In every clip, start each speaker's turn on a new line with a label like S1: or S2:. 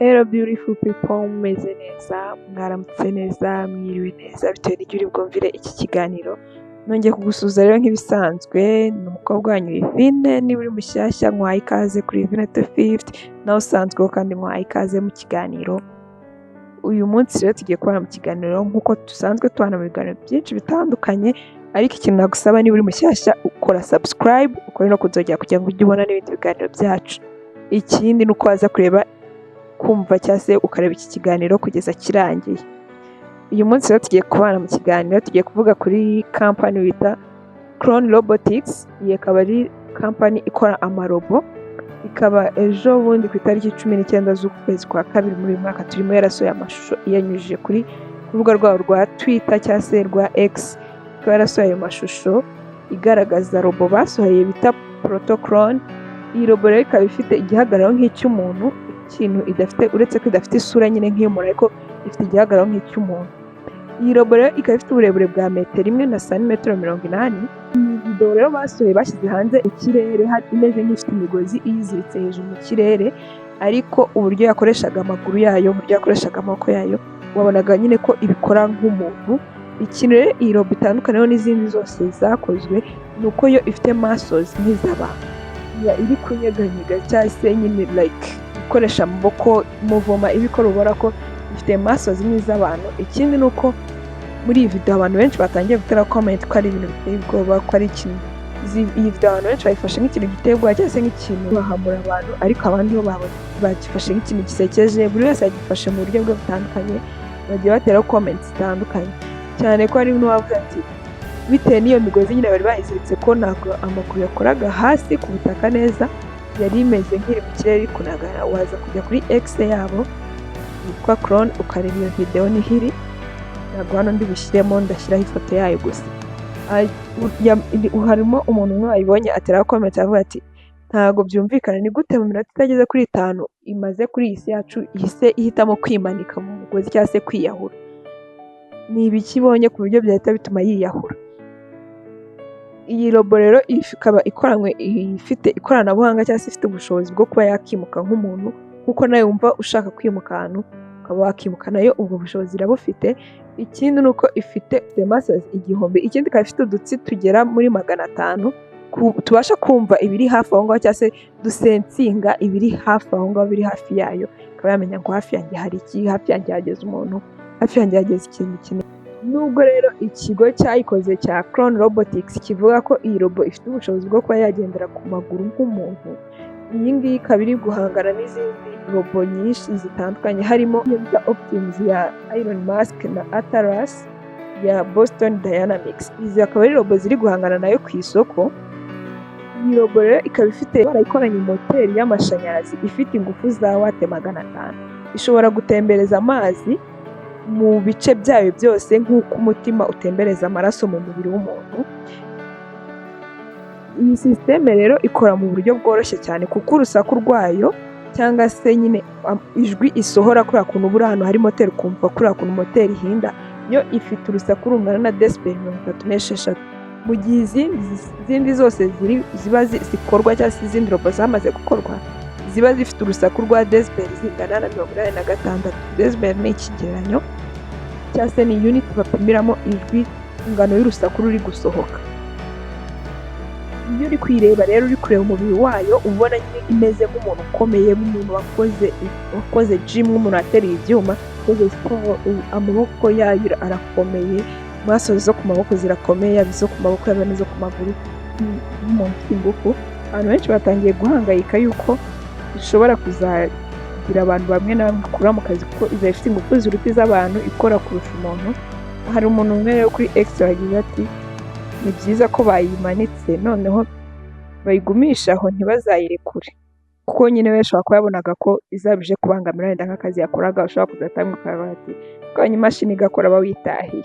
S1: Hello beautiful people, mumeze neza, mwaramutse neza, mwiriwe neza bitewe n'icyo uri bwumvire iki kiganiro. Nongeye kugusuhuza rero nk'ibisanzwe, ni umukobwa wanyu Yvine, niba uri mushyashya nkwaye ikaze kuri Yvine to 50, nawe usanzweho kandi nkwaye ikaze mu kiganiro. Uyu munsi rero tugiye kubana mu kiganiro nk'uko dusanzwe tubana mu biganiro byinshi bitandukanye, ariko ikintu nagusaba niba uri mushyashya ukora subscribe, ukore no kuzogera kugira ngo ujye ubona n'ibindi biganiro byacu. Ikindi ni uko waza kureba kumva cyangwa se ukareba iki kiganiro kugeza kirangiye. Uyu munsi rero tugiye kubana mu kiganiro, tugiye kuvuga kuri kampani bita Clone Robotics. Iyi akaba ari kampani ikora amarobo, ikaba ejo bundi ku itariki 19 z'ukwezi kwa kabiri muri uyu mwaka turimo yarasohoye amashusho iyanyujije kuri urubuga rwabo rwa Twitter cyangwa se rwa X. Ikaba yarasohoye amashusho igaragaza robo basohoye bita Protoclone. Iyi robo rero ikaba ifite igihagararo nk'icy'umuntu, ikintu idafite uretse ko idafite isura nyine nk'iy'umuntu, ariko ifite igihagararo nk'icy'umuntu. Iyi robo rero ikaba ifite uburebure bwa metero 1 na santimetero 80. Iyi video rero basohoye bashyize hanze ikirere, imeze nk'ifite imigozi iyiziritse hejuru mu kirere, ariko uburyo yakoreshaga amaguru yayo, uburyo yakoreshaga amaboko yayo, wabonaga nyine ko ibikora nk'umuntu. Ikintu rero iyi robo itandukaniyeho n'izindi zose zakozwe ni uko yo ifite muscles nk'iz'abantu, iri kunyeganyega cyangwa se nyine like ikoresha amaboko muvoma ibikora, ubona ko ifite muscles nk'iz'abantu. Ikindi ni uko muri iyi video abantu benshi batangiye gutera comment ko ari ibintu biteye ubwoba, ko ari ikintu iyi video abantu benshi bayifashe nk'ikintu giteye ubwoba cyangwa se nk'ikintu bahamura abantu, ariko abandi bo bagifashe nk'ikintu gisekeje. Buri wese yagifashe mu buryo bwe butandukanye, bagiye bateraho comments zitandukanye, cyane ko hari n'uwavuze ati bitewe n'iyo migozi nyine bari bayiziritse ko ntabwo amaguru yakoraga hasi ku butaka neza, yari imeze nk'iri mu kirere kunagana. Waza kujya kuri X yabo yitwa Clone ukareba iyo video niho iri, ntabwo hano ndi bushyiremo, ndashyiraho ifoto yayo gusa. Harimo umuntu umwe wayibonye ateraho comment avuga ati ntabwo byumvikana, ni gute mu minota itageze kuri 5 imaze kuri iyi si yacu ihise ihitamo kwimanika mu mugozi cyangwa se kwiyahura. Ni ibiki ibonye ku buryo byahita bituma yiyahura? Iyi robo rero ikaba ikoranywe, ifite ikoranabuhanga cyangwa se ifite ubushobozi bwo kuba yakimuka nk'umuntu, kuko nawe wumva ushaka kwimuka ahantu ukaba wakimuka, nayo ubwo bushobozi irabufite. Ikindi ni uko ifite muscles 1000. Ikindi ikaba ifite udutsi tugera muri 500 tubasha kumva ibiri hafi aho ngaho cyangwa se dusensinga ibiri hafi aho ngaho, biri hafi yayo, ikaba yamenya ngo hafi yanjye hari iki, hafi yanjye hageze umuntu, hafi yanjye hageze ikintu kinini. Nubwo rero ikigo cyayikoze cya Clone Robotics kivuga ko iyi robo ifite ubushobozi bwo kuba yagendera ku maguru nk'umuntu, iyi ngiyi ikaba iri guhangana n'izindi robo nyinshi zitandukanye, harimo iya Optimus ya Elon Musk na Atlas ya Boston Dynamics. Izi akaba ari robo ziri guhangana nayo ku isoko. Iyi robo rero ikaba ifite barayikoranye moteri y'amashanyarazi ifite ingufu za wate 500. Ishobora gutembereza amazi mu bice byayo byose nk'uko umutima utembereza amaraso mu mubiri w'umuntu. Iyi systeme rero ikora mu buryo bworoshye cyane, kuko urusaku rwayo cyangwa se nyine ijwi isohora kuriya kuntu buri ahantu hari moteri ukumva kuriya kuntu moteri ihinda, yo ifite urusaku rungana na decibel 36. Mu gihe izindi zose ziba zikorwa cyangwa se izindi robo zamaze gukorwa ziba zifite urusaku rwa decibel zingana na 86. Decibel ni ikigereranyo cyangwa se ni unit bapimiramo ijwi, ingano y'urusaku ruri gusohoka. Iyo uri kwireba rero, uri kureba umubiri wayo, ubona imeze nk'umuntu ukomeye, nk'umuntu wakoze gym, nk'umuntu ateruye ibyuma, wakoze siporo. Amaboko yayo arakomeye, muscles zo ku maboko zirakomeye, yaba izo ku maboko yaba n'izo ku maguru, nk'umuntu ufite ingufu. Abantu benshi batangiye guhangayika yuko ishobora kuzagira abantu bamwe na bamwe ikura mu kazi, kuko iza ifite ingufu ziruta iz'abantu, ikora kurusha umuntu. Hari umuntu umwe rero kuri X wagize ati ni byiza ko bayimanitse noneho bayigumisha aho ntibazayirekure, kuko nyine we ashobora kuba yabonaga ko izabije kubangamira wenda nk'akazi yakoraga, ushobora kuzatanga ukavuga ati twanye imashini igakora bawitahiye.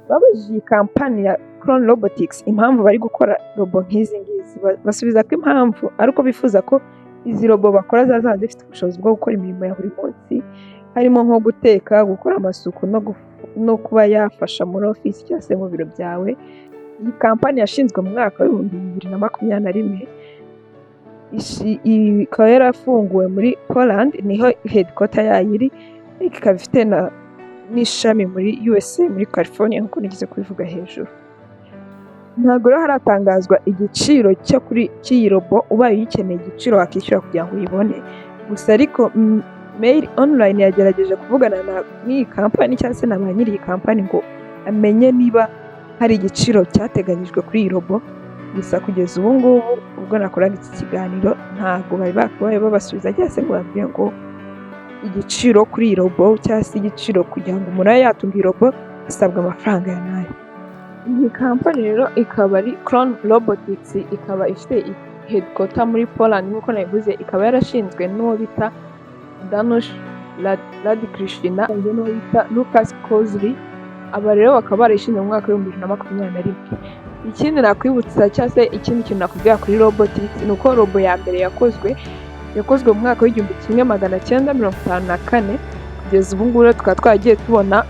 S1: Babajije iyi kampani ya Clone Robotics impamvu bari gukora robo nk'izi ngizi, basubiza ko impamvu ari uko bifuza ko izi robo bakora zaza zifite ubushobozi bwo gukora imirimo ya buri munsi, harimo nko guteka, gukora amasuku no kuba yafasha muri ofisi cyangwa se mu biro byawe. Iyi kampani yashinzwe mu mwaka wa 2021. ikaba yarafunguwe muri Poland, niho headquarter yayo iri, ariko ikaba ifite n'ishami muri USA muri California nk'uko nigeze kubivuga hejuru. Ntabwo rero haratangazwa igiciro cy'iyi robo, ubaye uyikeneye igiciro wakishyura kugira ngo uyibone, gusa ariko Mail Online yagerageje kuvugana n'iyi kampani cyangwa se na ba nyiri iyi kampani ngo amenye niba hari igiciro cyateganyijwe kuri iyi robo, gusa kugeza ubu ngubu ubwo nakoraga iki kiganiro ntabwo bari bakabaye babasubiza cyangwa se ngo babwire ngo igiciro kuri iyi robo cyangwa se igiciro kugira ngo umuntu abe yatunga iyi robo asabwa amafaranga ya nayo. Iyi kampani rero ikaba ari Crown Robotics, ikaba ifite headquarter muri Poland nk'uko nabivuze, ikaba yarashinzwe n'uwo bita Danush Radkrishna n'uwo bita Lucas Kozly. Aba rero bakaba barayishinze mu mwaka w'2021. Ikindi nakwibutsa cyangwa se ikindi kintu nakubwira kuri robotics ni uko robo ya mbere yakozwe mu mwaka w'1954. Kugeza ubu ngubu tukaba twagiye tubona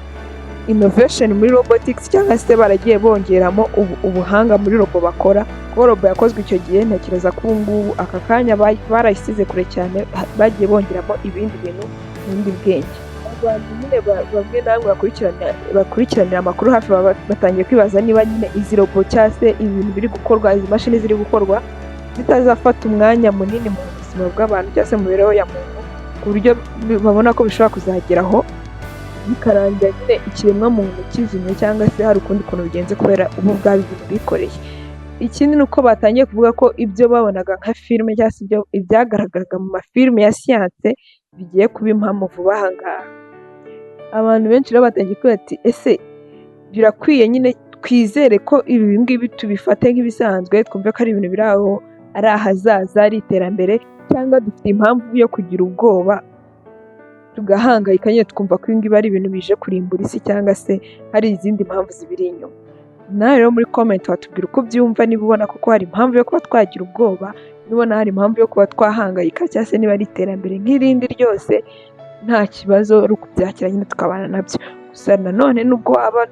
S1: innovation muri robotics cyangwa se baragiye bongeramo ubuhanga muri robo bakora, kuko robo yakozwe icyo gihe ntekereza ko ubu ngubu aka kanya barayisize kure cyane, bagiye bongeramo ibindi bintu n'ubundi bwenge. Abantu nyine bamwe na bamwe bakurikiranira amakuru hafi batangiye kwibaza niba nyine izi robo cyangwa se ibintu biri gukorwa, izi mashini ziri gukorwa zitazafata umwanya munini mu buzima bw'abantu cyangwa se mu mibereho ya muntu, ku buryo babona ko bishobora kuzageraho bikarangira nyine ikiremwa muntu kizimye cyangwa se hari ukundi kuntu bigenze kubera ubu bwaba ibintu bikoreye. Ikindi ni uko batangiye kuvuga ko ibyo babonaga nka filime cyangwa se ibyagaragaraga mu mafilime ya siyanse bigiye kuba impamo vuba aha ngaha. Abantu benshi rero batangiye kuvuga ati ese birakwiye nyine twizere ko ibi ngibi tubifate nk'ibisanzwe, twumve ko ari ibintu biri aho, ari ahazaza, ari iterambere, cyangwa dufite impamvu yo kugira ubwoba tugahangayika nyine twumva ko ibi ngibi ari ibintu bije kurimbura isi cyangwa se hari izindi mpamvu zibiri inyuma. Nawe rero muri comment watubwira uko ubyumva, niba ubona koko hari impamvu yo kuba twagira ubwoba, niba ubona hari impamvu yo kuba twahangayika, cyangwa se niba ari iterambere nk'irindi ryose nta kibazo ari ukubyakira nyine tukabana nabyo. Gusa nanone nubwo waba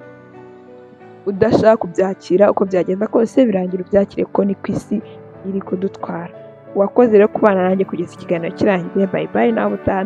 S1: udashaka kubyakira, uko byagenda kose birangira ubyakire kuko ni ku isi iri kudutwara. Wakoze rero kubana nanjye kugeza ikiganiro kirangiye. Bye bye, nawe utaha.